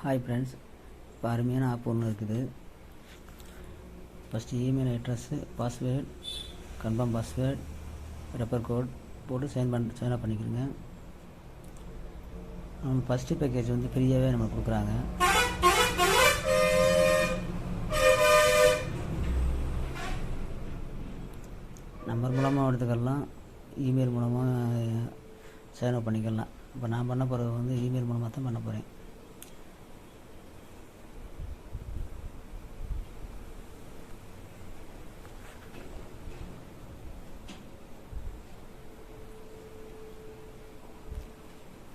Hi friends, இப்போ அருமையான app ஒன்று இருக்குது. First email address, password, confirm password, refer code போட்டு சைன் அப் பண்ணிக்கிறோங்க. நம்ம ஃபஸ்ட்டு பேக்கேஜ் வந்து ஃப்ரீயாகவே நம்மளுக்கு கொடுக்குறாங்க. நம்பர் மூலமாக எடுத்துக்கலாம், இமெயில் மூலமாக சைன் அப் பண்ணிக்கலாம். இப்போ நான் பண்ண போகிறது வந்து இமெயில் மூலமாக தான் பண்ண போகிறேன்.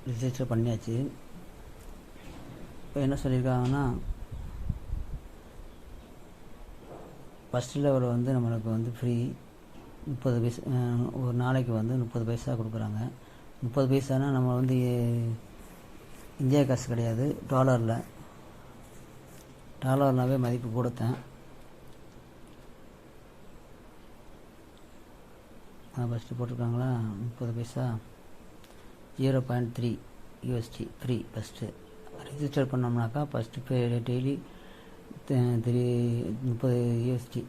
ரிஜிஸ்டர் பண்ணியாச்சு. இப்போ என்ன சொல்லியிருக்காங்கன்னா, ஃபஸ்ட் லெவல் வந்து நம்மளுக்கு வந்து ஃப்ரீ 30 பைசா, ஒரு நாளைக்கு வந்து 30 பைசா கொடுக்குறாங்க. 30 பைசானா நம்ம வந்து இந்தியா காசு கிடையாது, டாலர்னாவே மதிப்பு கொடுத்தேன். ஃபஸ்ட்டு போட்டிருக்காங்களா 30 paisa 0.3 USD free. First register பண்ணோம்னாக்கா ஃபஸ்ட்டு டெய்லி 30 USD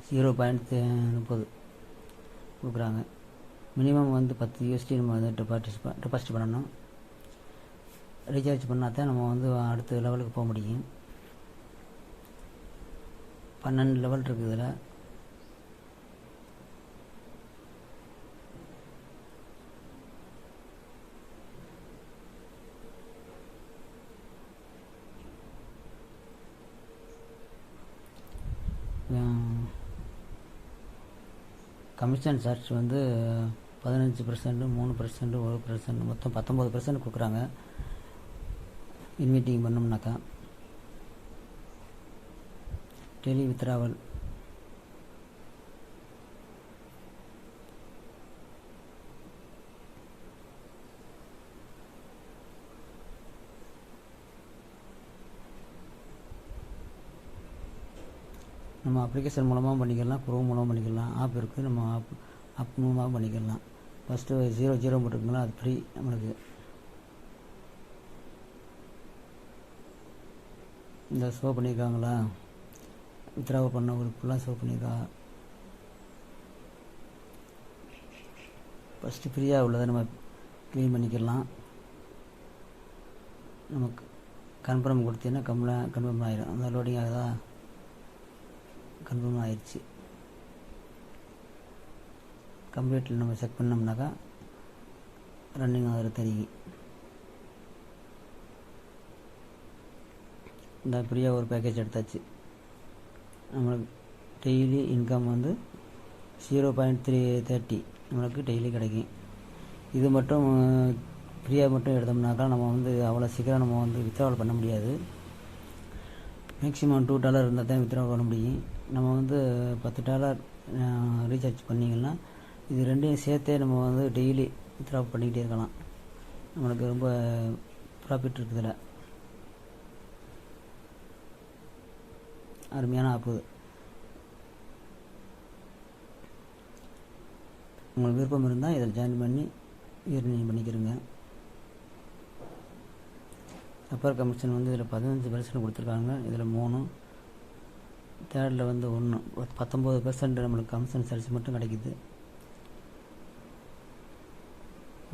0.30 கொடுக்குறாங்க. மினிமம் வந்து 10 USD நம்ம வந்து டெபாசிட் பண்ணணும். ரீசார்ஜ் பண்ணால் தான் நம்ம வந்து அடுத்த லெவலுக்கு போக முடியும். 12 லெவல் இருக்குது இதில். கமிஷன் சார்ஜ் வந்து 15%, 3%, 1%, மொத்தம் 19% கொடுக்குறாங்க இன்வெஸ்டிங் பண்ணோம்னாக்கா. டெய்லி வித்ராவல் நம்ம அப்ளிகேஷன் மூலமாக பண்ணிக்கலாம், க்ரோம் மூலமாக பண்ணிக்கலாம். ஆப் இருக்குது, நம்ம ஆப் மூலமாக பண்ணிக்கலாம். ஃபஸ்ட்டு 00 போட்டுருக்குங்களா, அது ஃப்ரீ நம்மளுக்கு. இந்த ஷோ பண்ணியிருக்காங்களா, வித்ராவ பண்ணவங்களுக்குலாம் ஷோ பண்ணியிருக்கா. ஃபஸ்ட்டு ஃப்ரீயாக உள்ளதை நம்ம க்ளீன் பண்ணிக்கலாம். நமக்கு கன்ஃபார்ம் கொடுத்தீங்கன்னா கன்ஃபார்ம் ஆகிடும். அந்த லோடிங் ஆகுதா, கன்ஃபார்ம் ஆயிடுச்சு. கம்ப்ளீட்டில் நம்ம செக் பண்ணோம்னாக்கா ரன்னிங் ஆகிற தெரியும். இந்த ஃப்ரீயாக ஒரு பேக்கேஜ் எடுத்தாச்சு. நம்மளுக்கு டெய்லி இன்கம் வந்து 0.330 நம்மளுக்கு டெய்லி கிடைக்கும். இது மட்டும் ஃப்ரீயாக மட்டும் எடுத்தோம்னாக்கா நம்ம வந்து அவ்வளோ சீக்கிரம் நம்ம வந்து வித்ட்ராவல் பண்ண முடியாது. மேக்ஸிமம் $2 இருந்தால் தான் வித்ட்ராவல் பண்ண முடியும். நம்ம வந்து $10 ரீசார்ஜ் பண்ணிங்கன்னா இது ரெண்டையும் சேர்த்தே நம்ம வந்து டெய்லி வித்ட்ராவல் பண்ணிக்கிட்டே இருக்கலாம். நம்மளுக்கு ரொம்ப ப்ராஃபிட் இருக்குதுல. அருமையான ஆப்பு. உங்களுக்கு விருப்பம் இருந்தால் இதில் ஜாயின் பண்ணி ஈர்னிங் பண்ணிக்கிறோங்க. அப்பர் கமிஷன் வந்து இதில் 15% கொடுத்துருக்காங்க. இதில் 3, தேர்டில் வந்து 1, 19% நம்மளுக்கு கமிஷன் சார்ஜ் மட்டும் கிடைக்குது.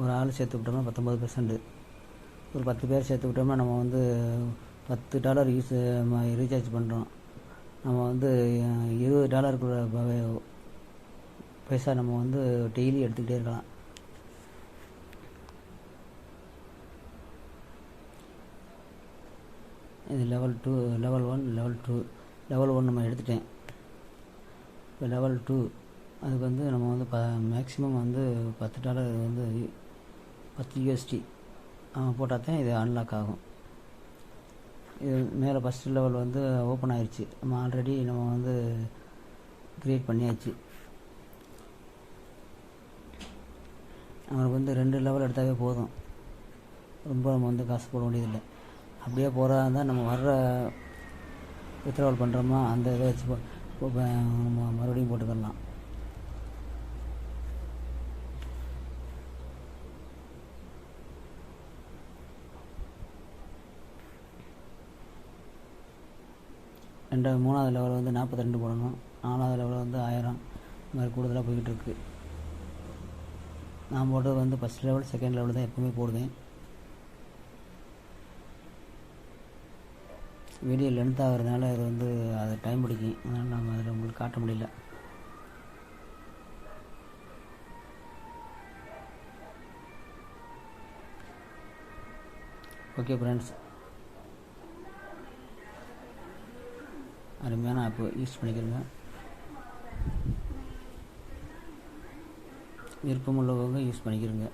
ஒரு ஆள் சேர்த்து விட்டோம்னா 19%, ஒரு 10 பேர் சேர்த்து விட்டோம்னா நம்ம வந்து $10 ரீசார்ஜ் பண்ணுறோம். நம்ம வந்து $20 பைசா நம்ம வந்து டெய்லி எடுத்துக்கிட்டே இருக்கலாம். இது லெவல் 2, லெவல் 1, லெவல் 2. லெவல் 1 நம்ம எடுத்துட்டேன். இப்போ லெவல் 2 அதுக்கு வந்து நம்ம வந்து மேக்ஸிமம் வந்து $10 வந்து 10 USD போட்டால் தான் இது அன்லாக் ஆகும். இது மேலே ஃபஸ்ட்டு லெவல் வந்து ஓப்பன் ஆயிடுச்சு. நம்ம ஆல்ரெடி நம்ம வந்து க்ரியேட் பண்ணியாச்சு. நம்மளுக்கு வந்து 2 லெவல் எடுத்தாவே போதும். ரொம்ப நம்ம வந்து காசு போட வேண்டியதில்லை. அப்படியே போகிறதா இருந்தால் நம்ம வர்ற வித்ட்ராவல் பண்ணுறோமா அந்த இதை வச்சு மறுபடியும் போட்டுக்கலாம். மூணாவது லெவல் வந்து 42 போடணும். 4வது லெவல் வந்து 1000. இந்த மாதிரி கூடுதலாக போய்கிட்டு இருக்கு. நான் போட்டது வந்து ஃபஸ்ட் லெவல் செகண்ட் லெவல் தான் எப்போவுமே போடுவேன். வீடியோ லென்த் ஆகிறதுனால அது வந்து அது டைம் பிடிக்கும். அதனால் நம்ம அதில் உங்களுக்கு காட்ட முடியல. ஓகே ஃப்ரெண்ட்ஸ், அருமையான ஆப்பு யூஸ் பண்ணிக்கிறேங்க. விருப்பம் உள்ளவங்க யூஸ் பண்ணிக்கிறேங்க.